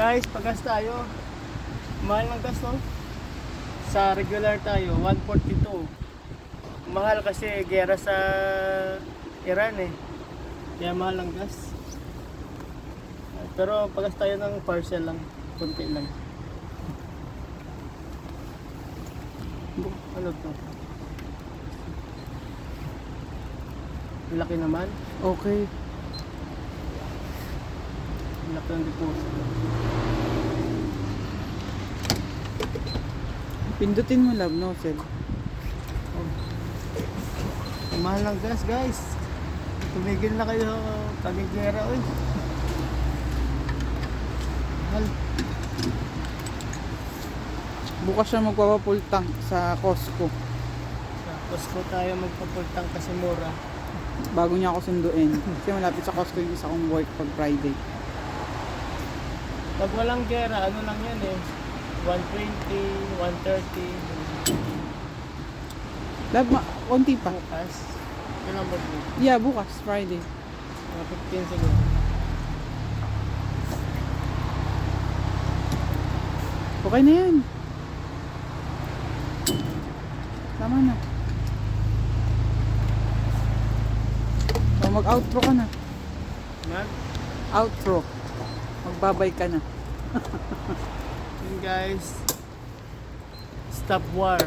Guys, pagas tayo. Mahal ng gas, no? Sa regular tayo, 142. Mahal kasi gera sa Iran eh. Kaya mahal ang gas. Pero pagas tayo ng parcel lang. Kunti lang. Ano to? Laki naman. Okay. Laki ng deposit. Pindutin mo love, no, Sel. Mahal ng gas, guys. Tumigil na kayo pagigera, oy. Mahal. Bukas siya magpapapul tank sa Costco. Sa Costco tayo magpapultang kasi mura. Bago niya ako sunduin. Kasi malapit sa Costco yung isa kong work pag Friday. Pag walang gera, ano lang yan eh. 120, 130. Love, konti pa. Bukas. Kailan ba ito? Yeah, bukas, Friday. Mga 15 siguro. Okay na yan. Tama na. O, mag-outro ka na. Man, Outro. Magbabay ka na. yun guys. Stop war.